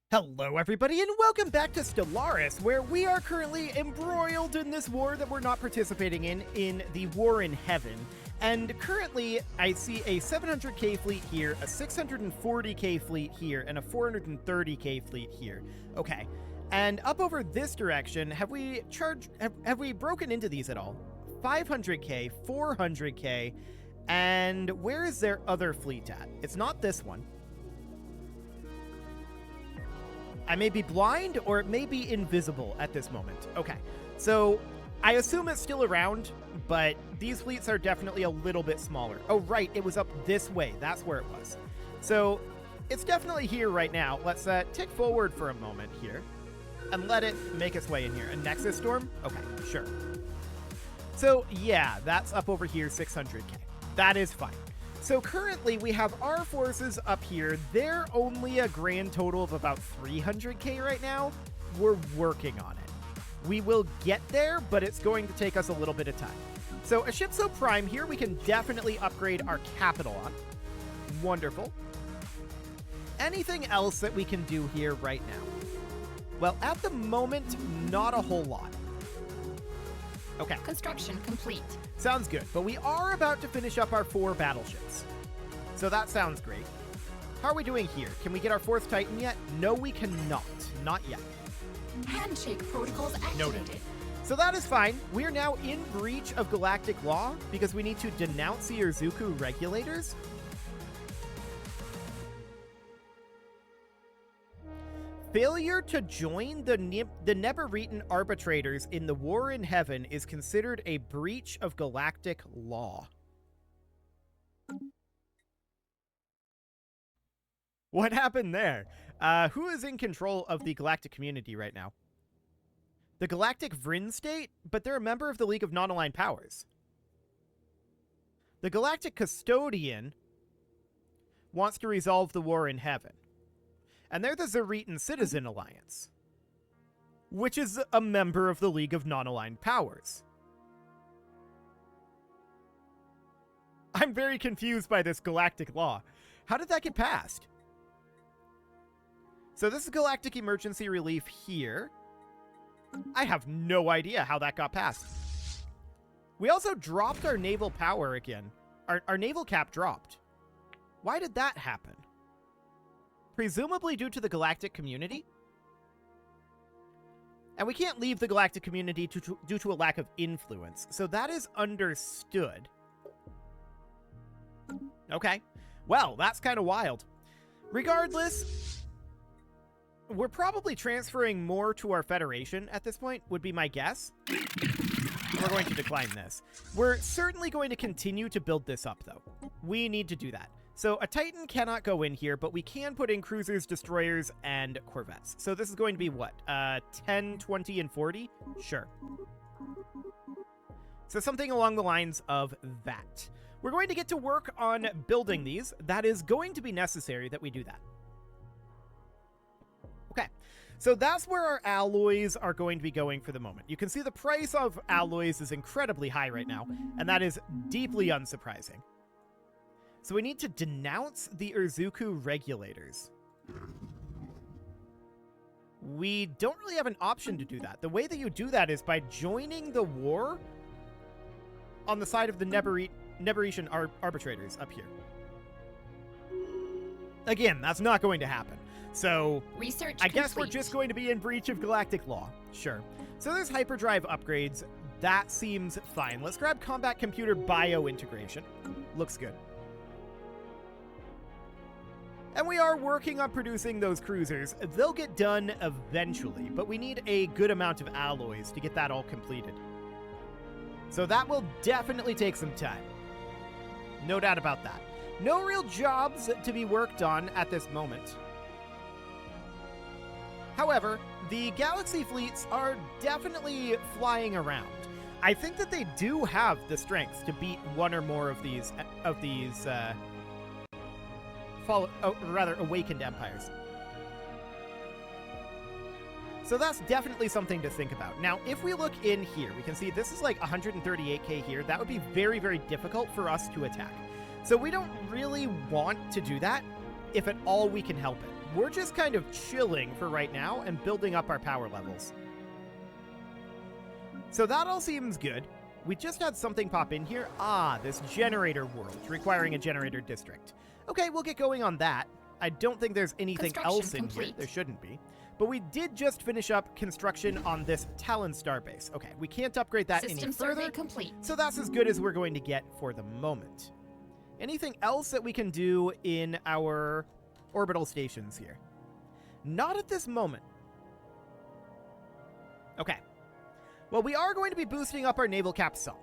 Hello everybody and welcome back to Stellaris, where we are currently embroiled in this war that we're not participating in the War in Heaven. And currently I see a 700k fleet here, a 640k fleet here, and a 430k fleet here. Okay, and up over this direction, have we broken into these at all? 500k, 400k, and where is their other fleet at? It's not this one. I may be blind, or it may be invisible at this moment. Okay, so I assume it's still around, but these fleets are definitely a little bit smaller. Oh, right, it was up this way. That's where it was. So it's definitely here right now. Let's tick forward for a moment here and let it make its way in here. A Nexus Storm? Okay, sure. So yeah, that's up over here, 600k. That is fine. So currently we have our forces up here. They're only a grand total of about 300k right now. We're working on it. We will get there, but it's going to take us a little bit of time. So a ship so prime here, we can definitely upgrade our capital on. Wonderful. Anything else that we can do here right now? Well, at the moment, not a whole lot. Okay. Construction complete. Sounds good, but we are about to finish up our 4 battleships. So that sounds great. How are we doing here? Can we get our 4th Titan yet? No, we cannot. Not yet. Handshake protocols activated. Noted. So that is fine. We are now in breach of galactic law because we need to denounce the Urzuku regulators. Failure to join the Neberitan arbitrators in the War in Heaven is considered a breach of galactic law. What happened there? Who is in control of the galactic community right now? The Galactic Vryn State, but they're a member of the League of Non-Aligned Powers. The Galactic Custodian wants to resolve the War in Heaven. And they're the Zeritan Citizen Alliance, which is a member of the League of Non-Aligned Powers. I'm very confused by this galactic law. How did that get passed? So this is Galactic Emergency Relief here. I have no idea how that got passed. We also dropped our naval power again. Our naval cap dropped. Why did that happen? Presumably due to the galactic community? And we can't leave the galactic community due to a lack of influence, so that is understood. Okay. Well, that's kind of wild. Regardless, we're probably transferring more to our Federation at this point, would be my guess. We're going to decline this. We're certainly going to continue to build this up, though. We need to do that. So a Titan cannot go in here, but we can put in cruisers, destroyers, and corvettes. So this is going to be what? 10, 20, and 40? Sure. So something along the lines of that. We're going to get to work on building these. That is going to be necessary that we do that. Okay. So that's where our alloys are going to be going for the moment. You can see the price of alloys is incredibly high right now, and that is deeply unsurprising. So we need to denounce the Urzuku regulators. We don't really have an option to do that. The way that you do that is by joining the war on the side of the Neberitan arbitrators up here. Again, that's not going to happen. So I guess we're just going to be in breach of galactic law. Sure. So there's hyperdrive upgrades. That seems fine. Let's grab combat computer bio integration. Looks good. And we are working on producing those cruisers. They'll get done eventually, but we need a good amount of alloys to get that all completed. So that will definitely take some time. No doubt about that. No real jobs to be worked on at this moment. However, the Galaxy fleets are definitely flying around. I think that they do have the strength to beat one or more of these awakened empires. So that's definitely something to think about. Now, if we look in here, we can see this is like 138k here. That would be very, very difficult for us to attack. So we don't really want to do that if at all we can help it. we're just kind of chilling for right now and building up our power levels. So that all seems good. We just had something pop in here. Ah, this generator world requiring a generator district. Okay, we'll get going on that. I don't think there's anything else in here. There shouldn't be. But we did just finish up construction on this Talon Starbase. Okay, we can't upgrade that any further. Complete. So that's as good as we're going to get for the moment. Anything else that we can do in our orbital stations here? Not at this moment. Okay. Well, we are going to be boosting up our naval cap some.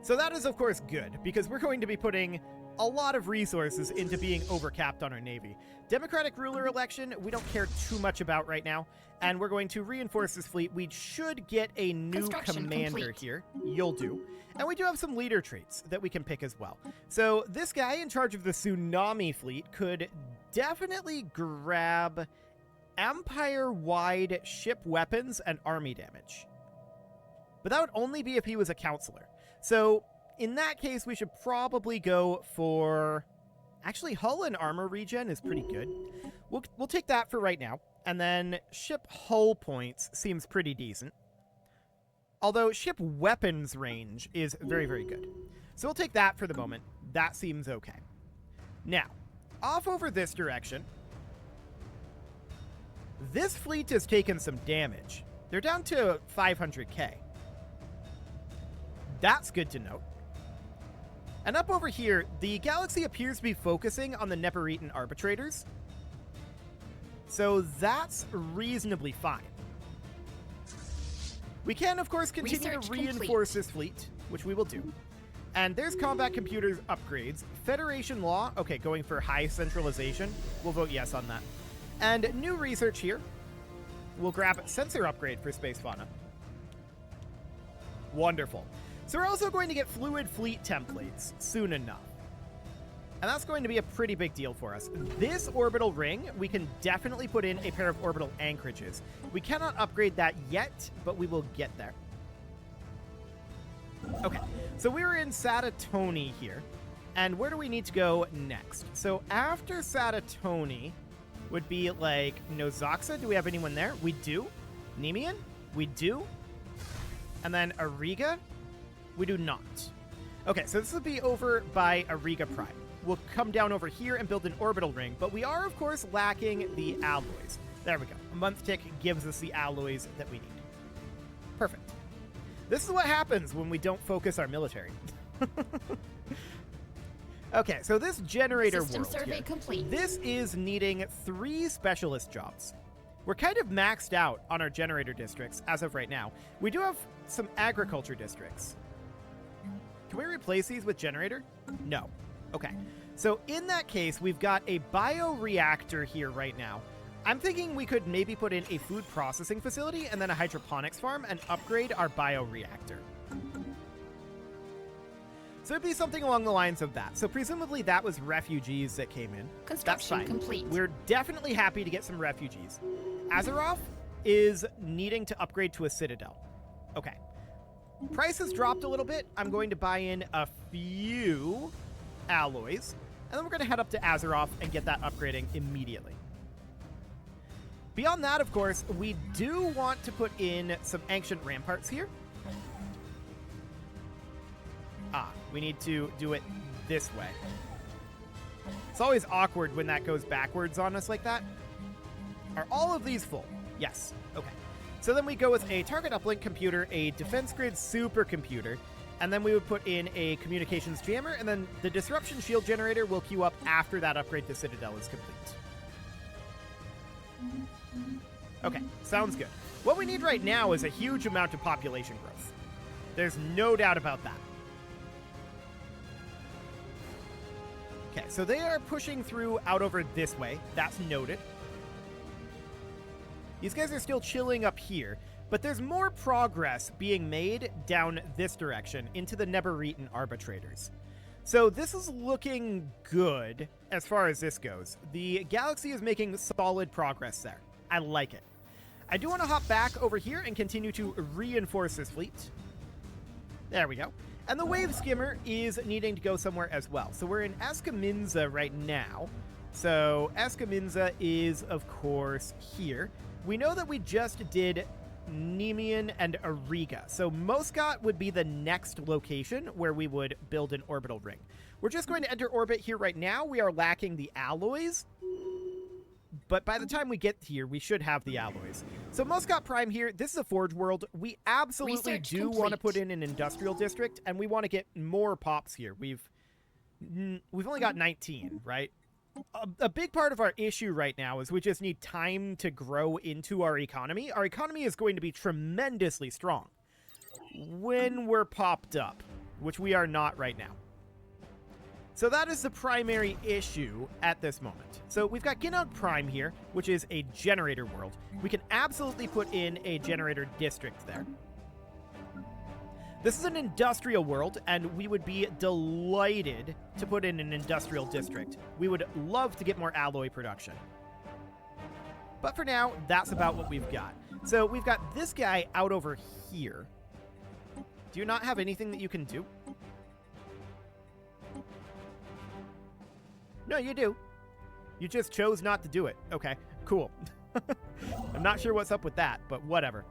So that is, of course, good, because we're going to be putting a lot of resources into being overcapped on our Navy. Democratic ruler election, we don't care too much about right now, and we're going to reinforce this fleet. We should get a new commander here. You'll do. And we do have some leader traits that we can pick as well. So this guy in charge of the Tsunami Fleet could definitely grab Empire-wide ship weapons and army damage. But that would only be if he was a counselor. So in that case, we should probably go for... Actually, hull and armor regen is pretty good. We'll take that for right now. And then ship hull points seems pretty decent. Although ship weapons range is very, very good. So we'll take that for the moment. That seems okay. Now, off over this direction. This fleet has taken some damage. They're down to 500k. That's good to note. And up over here, the galaxy appears to be focusing on the Neperitan arbitrators. So that's reasonably fine. We can, of course, continue to reinforce this fleet, which we will do. And there's combat computers upgrades. Federation law, okay, going for high centralization. We'll vote yes on that. And new research here. We'll grab sensor upgrade for space fauna. Wonderful. So we're also going to get fluid fleet templates soon enough. And that's going to be a pretty big deal for us. This orbital ring, we can definitely put in a pair of orbital anchorages. We cannot upgrade that yet, but we will get there. Okay, so we're in Satatoni here. And where do we need to go next? So after Satatoni would be like Nozaxa. Do we have anyone there? We do. Nemean? We do. And then Ariga? We do not. Okay, so this will be over by Ariga Prime. We'll come down over here and build an orbital ring, but we are, of course, lacking the alloys. There we go. A month tick gives us the alloys that we need. Perfect. This is what happens when we don't focus our military. Okay, so this generator System world survey here, complete. this is needing 3 specialist jobs. We're kind of maxed out on our generator districts as of right now. We do have some agriculture districts. Can we replace these with generator? No. Okay. So in that case, we've got a bioreactor here right now. I'm thinking we could maybe put in a food processing facility and then a hydroponics farm and upgrade our bioreactor. So it'd be something along the lines of that. So presumably that was refugees that came in. Construction That's fine. complete. We're definitely happy to get some refugees. Azeroth is needing to upgrade to a citadel. Okay. Price has dropped a little bit. I'm going to buy in a few alloys, and then we're going to head up to Azeroth and get that upgrading immediately. Beyond that, of course, we do want to put in some ancient ramparts here. Ah, we need to do it this way. It's always awkward when that goes backwards on us like that. Are all of these full? Yes. Okay. So then we go with a target uplink computer, a defense grid supercomputer, and then we would put in a communications jammer, and then the disruption shield generator will queue up after that upgrade to Citadel is complete. Okay, sounds good. What we need right now is a huge amount of population growth. There's no doubt about that. Okay, so they are pushing through out over this way. That's noted. These guys are still chilling up here, but there's more progress being made down this direction into the Neperitan arbitrators. So this is looking good as far as this goes. The galaxy is making solid progress there. I like it. I do want to hop back over here and continue to reinforce this fleet. There we go. And the wave skimmer is needing to go somewhere as well. So we're in Escaminza right now. So Escaminza is, of course, here. We know that we just did Nemean and Ariga. So Moscot would be the next location where we would build an orbital ring. We're just going to enter orbit here right now. We are lacking the alloys, but by the time we get here, we should have the alloys. So Moscot Prime here, this is a forge world. We absolutely do want to put in an industrial district, and we want to get more pops here. We've only got 19, right? A big part of our issue right now is we just need time to grow into our economy. Our economy is going to be tremendously strong when we're popped up, which we are not right now. So that is the primary issue at this moment. So we've got Ginnog Prime here, which is a generator world. We can absolutely put in a generator district there. This is an industrial world, and we would be delighted to put in an industrial district. We would love to get more alloy production. But for now, that's about what we've got. So we've got this guy out over here. Do you not have anything that you can do? No, you do. You just chose not to do it. Okay, cool. I'm not sure what's up with that, but whatever.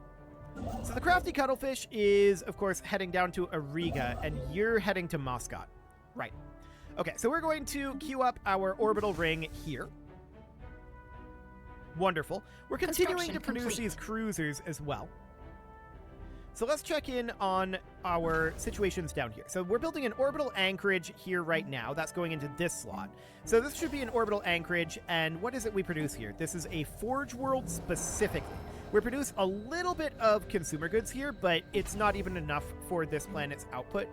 So the crafty cuttlefish is, of course, heading down to Ariga, and you're heading to Moscot. Right. Okay, so we're going to queue up our orbital ring here. Wonderful. We're continuing to produce these cruisers as well. So let's check in on our situations down here. So we're building an orbital anchorage here right now. That's going into this slot. So this should be an orbital anchorage, and what is it we produce here? This is a forge world specifically. We produce a little bit of consumer goods here, but it's not even enough for this planet's output.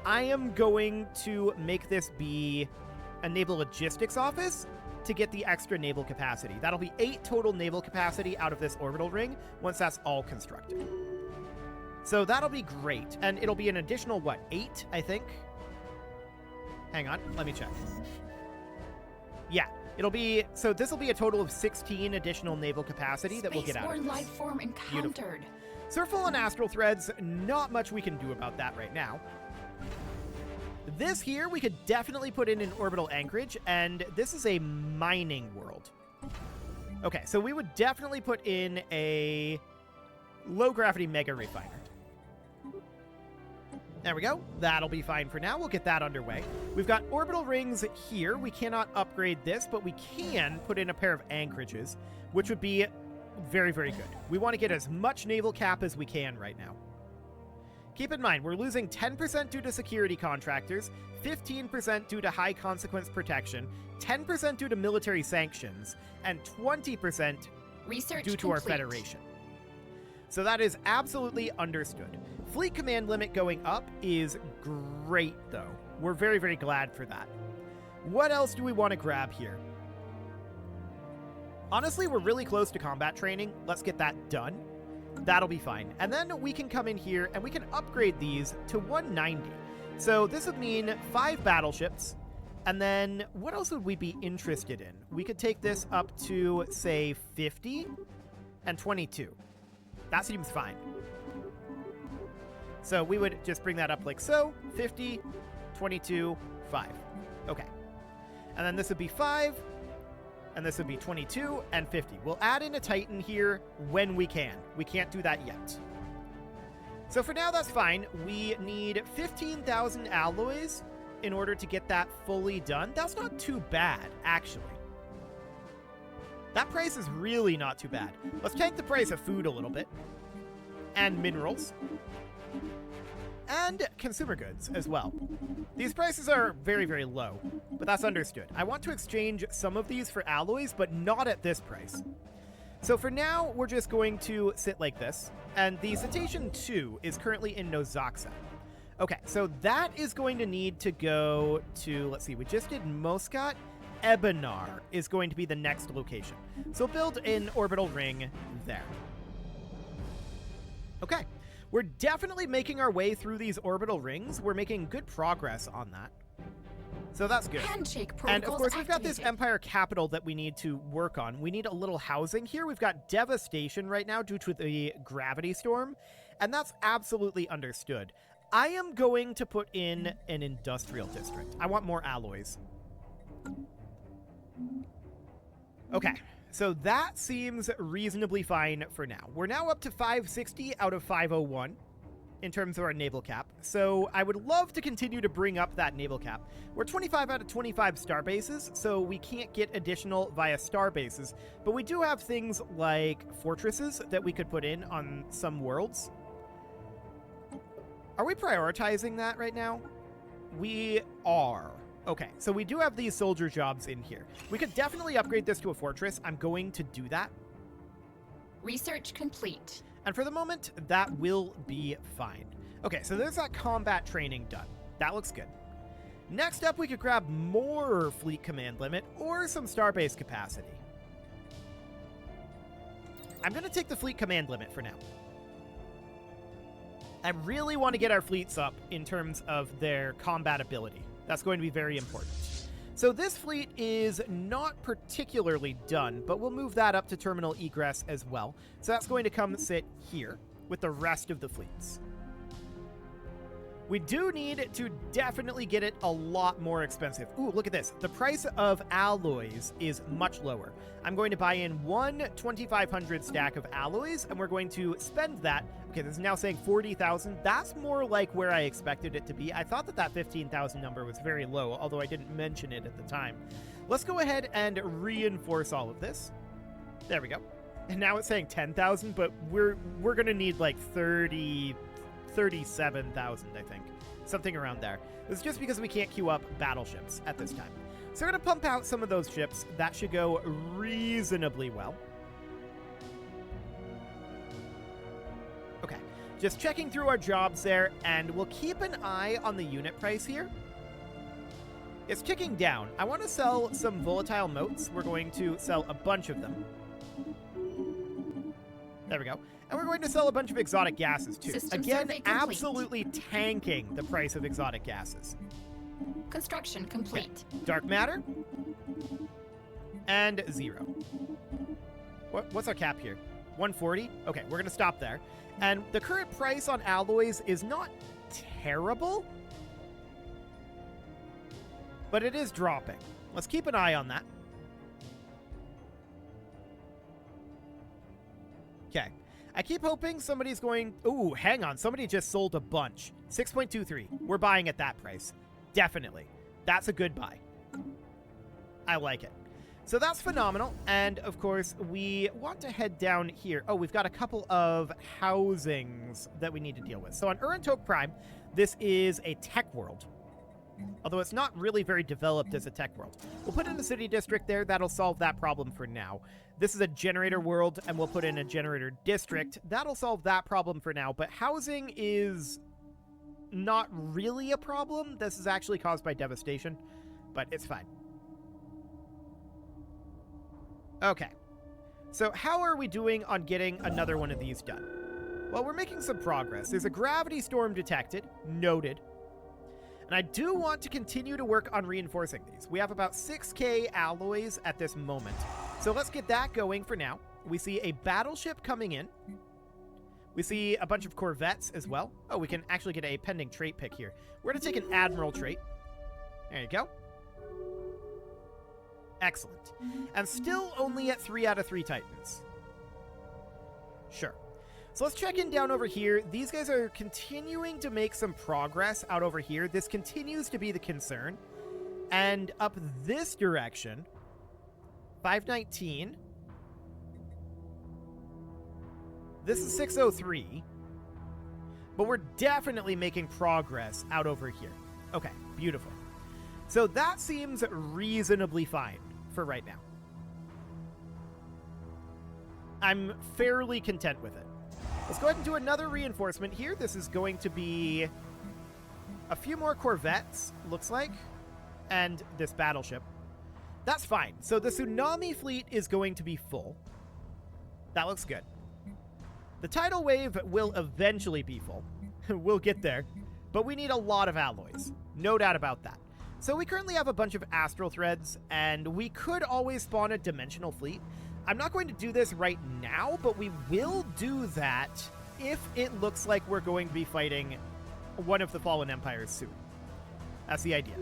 I am going to make this be a naval logistics office to get the extra naval capacity. That'll be 8 total naval capacity out of this orbital ring once that's all constructed. So that'll be great. And it'll be an additional, what, 8, I think? Hang on, let me check. Yeah, it'll be, so this will be a total of 16 additional naval capacity that we'll get out of this. Life form encountered. Beautiful. So we're full on astral threads, not much we can do about that right now. This here, we could definitely put in an orbital anchorage, and this is a mining world. Okay, so we would definitely put in a low-gravity mega refiner. There we go. That'll be fine for now. We'll get that underway. We've got orbital rings here. We cannot upgrade this, but we can put in a pair of anchorages, which would be very, very good. We want to get as much naval cap as we can right now. Keep in mind, we're losing 10% due to security contractors, 15% due to high consequence protection, 10% due to military sanctions, and 20% due to our Federation. So that is absolutely understood. Fleet command limit going up is great, though. We're very, very glad for that. What else do we want to grab here? Honestly, we're really close to combat training. Let's get that done. That'll be fine. And then we can come in here and we can upgrade these to 190. So this would mean 5 battleships. And then what else would we be interested in? We could take this up to, say, 50 and 22. That seems fine. So we would just bring that up like so. 50, 22, 5. Okay. And then this would be 5. And this would be 22 and 50. We'll add in a Titan here when we can. We can't do that yet. So for now, that's fine. We need 15,000 alloys in order to get that fully done. That's not too bad, actually. That price is really not too bad. Let's tank the price of food a little bit. And minerals. And consumer goods as well. These prices are very, very low, but that's understood. I want to exchange some of these for alloys, but not at this price. So for now, we're just going to sit like this. And the Cetacean 2 is currently in Nozaxa. Okay, so that is going to need to go to, let's see, we just did Moscot. Ebenar is going to be the next location. So build an orbital ring there. Okay. We're definitely making our way through these orbital rings. We're making good progress on that. So that's good. And of course, we've got this Empire capital that we need to work on. We need a little housing here. We've got devastation right now due to the gravity storm, and that's absolutely understood. I am going to put in an industrial district. I want more alloys. Okay, so that seems reasonably fine for now. We're now up to 560 out of 501 in terms of our naval cap, so I would love to continue to bring up that naval cap. We're 25 out of 25 star bases, so we can't get additional via star bases, but we do have things like fortresses that we could put in on some worlds. Are we prioritizing that right now? We are. Okay, so we do have these soldier jobs in here. We could definitely upgrade this to a fortress. I'm going to do that. Research complete. And for the moment, that will be fine. Okay, so there's that combat training done. That looks good. Next up, we could grab more fleet command limit or some starbase capacity. I'm going to take the fleet command limit for now. I really want to get our fleets up in terms of their combat ability. That's going to be very important. So this fleet is not particularly done, but we'll move that up to terminal egress as well. So that's going to come sit here with the rest of the fleets. We do need to definitely get it a lot more expensive. Ooh, look at this. The price of alloys is much lower. I'm going to buy in one 2,500 stack of alloys, and we're going to spend that. Okay, this is now saying 40,000. That's more like where I expected it to be. I thought that that 15,000 number was very low, although I didn't mention it at the time. Let's go ahead and reinforce all of this. There we go. And now it's saying 10,000, but we're going to need like 37,000, I think. Something around there. It's just because we can't queue up battleships at this time. So we're going to pump out some of those ships. That should go reasonably well. Okay, just checking through our jobs there, and we'll keep an eye on the unit price here. It's ticking down. I want to sell some volatile motes. We're going to sell a bunch of them. There we go. And we're going to sell a bunch of exotic gases, too. Again, absolutely tanking the price of exotic gases. Construction complete. Okay. Dark matter. And 0. What's our cap here? 140? Okay, we're going to stop there. And the current price on alloys is not terrible, but it is dropping. Let's keep an eye on that. Okay. I keep hoping somebody's going... Ooh, hang on. Somebody just sold a bunch. 6.23. We're buying at that price. Definitely. That's a good buy. I like it. So that's phenomenal. And, of course, we want to head down here. Oh, we've got a couple of housings that we need to deal with. So on Urantok Prime, this is a tech world. Although it's not really very developed as a tech world. We'll put in a city district there. That'll solve that problem for now. This is a generator world, and we'll put in a generator district. That'll solve that problem for now. But housing is not really a problem. This is actually caused by devastation, but it's fine. Okay. So how are we doing on getting another one of these done? Well, we're making some progress. There's a gravity storm detected. Noted. And I do want to continue to work on reinforcing these. We have about 6K alloys at this moment. So let's get that going for now. We see a battleship coming in. We see a bunch of corvettes as well. Oh, we can actually get a pending trait pick here. We're going to take an admiral trait. There you go. Excellent. And still only at 3 out of 3 Titans. Sure. So let's check in down over here. These guys are continuing to make some progress out over here. This continues to be the concern. And up this direction, 519. This is 603. But we're definitely making progress out over here. Okay, beautiful. So that seems reasonably fine for right now. I'm fairly content with it. Let's go ahead and do another reinforcement here. This is going to be a few more corvettes, looks like, and this battleship. That's fine. So the Tsunami Fleet is going to be full. That looks good. The tidal wave will eventually be full. We'll get there. But we need a lot of alloys. No doubt about that. So we currently have a bunch of astral threads, and we could always spawn a dimensional fleet. I'm not going to do this right now, but we will do that if it looks like we're going to be fighting one of the Fallen Empires soon. That's the idea.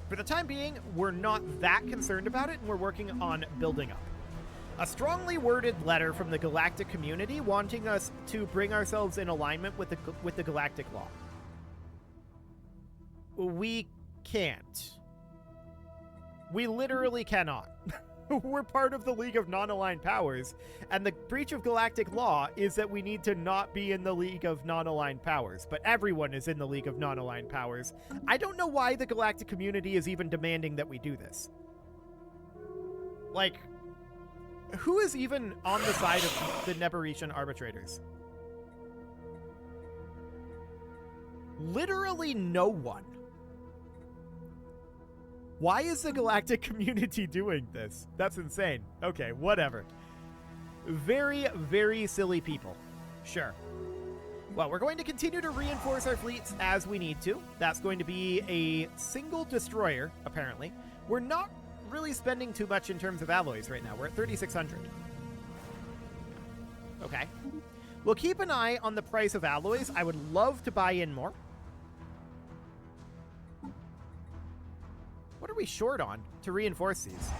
For the time being, we're not that concerned about it, and we're working on building up. A strongly worded letter from the galactic community wanting us to bring ourselves in alignment with the galactic law. We can't. We literally cannot. We're part of the League of Non-Aligned Powers, and the breach of galactic law is that we need to not be in the League of Non-Aligned Powers, but everyone is in the League of Non-Aligned Powers. I don't know why the galactic community is even demanding that we do this. Like, who is even on the side of the Neberetian arbitrators? Literally no one. Why is the galactic community doing this? That's insane. Okay, whatever. Very, very silly people. Sure. Well, we're going to continue to reinforce our fleets as we need to. That's going to be a single destroyer, apparently. We're not really spending too much in terms of alloys right now. We're at 3,600. Okay. We'll keep an eye on the price of alloys. I would love to buy in more. What are we short on to reinforce these?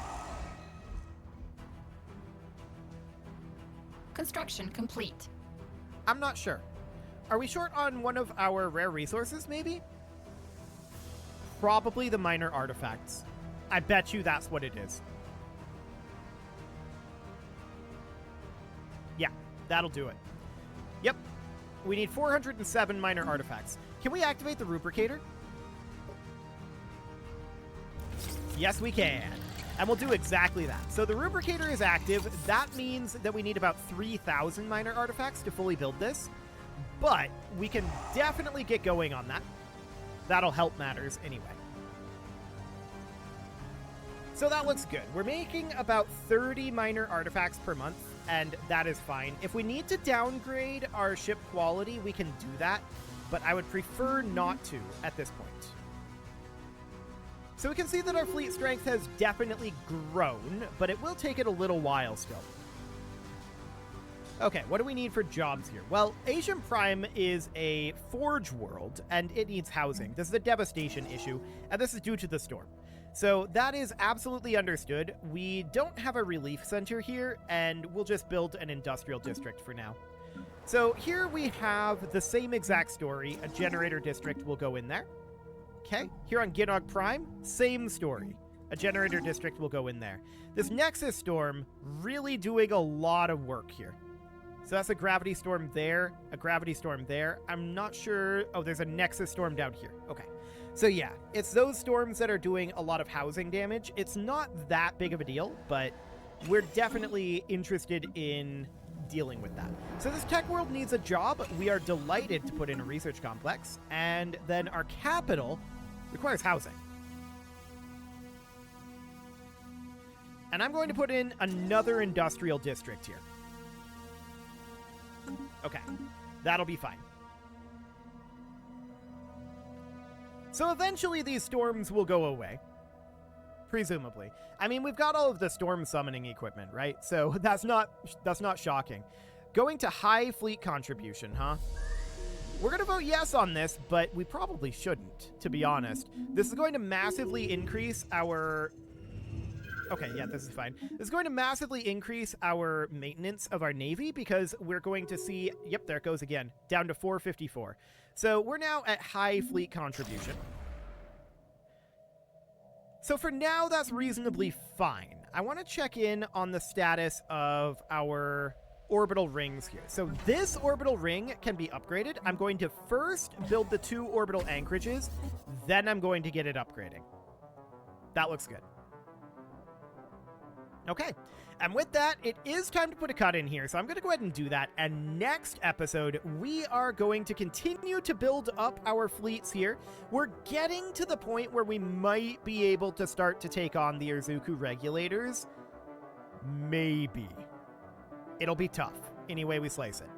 Construction complete. I'm not sure. Are we short on one of our rare resources, maybe? Probably the minor artifacts. I bet you that's what it is. Yeah, that'll do it. Yep. We need 407 minor artifacts. Can we activate the rubricator? Yes, we can. And we'll do exactly that. So the rubricator is active. That means that we need about 3,000 minor artifacts to fully build this. But we can definitely get going on that. That'll help matters anyway. So that looks good. We're making about 30 minor artifacts per month, and that is fine. If we need to downgrade our ship quality, we can do that, but I would prefer not to at this point. So we can see that our fleet strength has definitely grown, but it will take it a little while still. Okay, what do we need for jobs here? Well, Asian Prime is a forge world, and it needs housing. This is a devastation issue, and this is due to the storm. So that is absolutely understood. We don't have a relief center here, and we'll just build an industrial district for now. So here we have the same exact story. A generator district will go in there. Okay, here on Ginog Prime, same story. A generator district will go in there. This Nexus Storm really doing a lot of work here. So that's a gravity storm there, a gravity storm there. I'm not sure. Oh, there's a Nexus Storm down here. Okay. So yeah, it's those storms that are doing a lot of housing damage. It's not that big of a deal, but we're definitely interested in dealing with that. So this tech world needs a job. We are delighted to put in a research complex, and then our capital requires housing. And I'm going to put in another industrial district here. Okay, that'll be fine. So eventually these storms will go away. Presumably. I mean, we've got all of the storm summoning equipment, right? So that's not shocking. Going to high fleet contribution, huh? We're going to vote yes on this, but we probably shouldn't, to be honest. This is going to massively increase our... Okay, yeah, this is fine. This is going to massively increase our maintenance of our Navy because we're going to see... Yep, there it goes again. Down to 454. So we're now at high fleet contribution. So for now, that's reasonably fine. I want to check in on the status of our orbital rings here. So this orbital ring can be upgraded. I'm going to first build the 2 orbital anchorages, then I'm going to get it upgrading. That looks good. Okay, and with that, it is time to put a cut in here, so I'm going to go ahead and do that, and next episode, we are going to continue to build up our fleets here. We're getting to the point where we might be able to start to take on the Urzuku regulators. Maybe. It'll be tough, any way we slice it.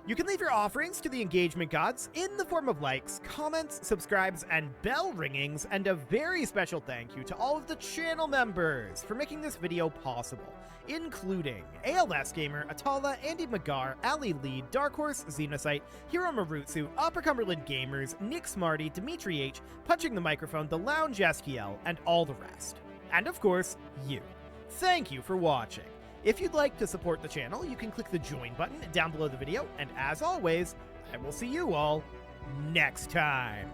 You can leave your offerings to the engagement gods in the form of likes, comments, subscribes, and bell ringings, and a very special thank you to all of the channel members for making this video possible, including ALS Gamer, Atala, Andy Magar, Ali Lee, Dark Horse, Xenocyte, Hiro Marutsu, Upper Cumberland Gamers, Nick Smarty, Dimitri H, Punching the Microphone, The Lounge SQL, and all the rest. And of course, you. Thank you for watching. If you'd like to support the channel, you can click the join button down below the video, and as always, I will see you all next time.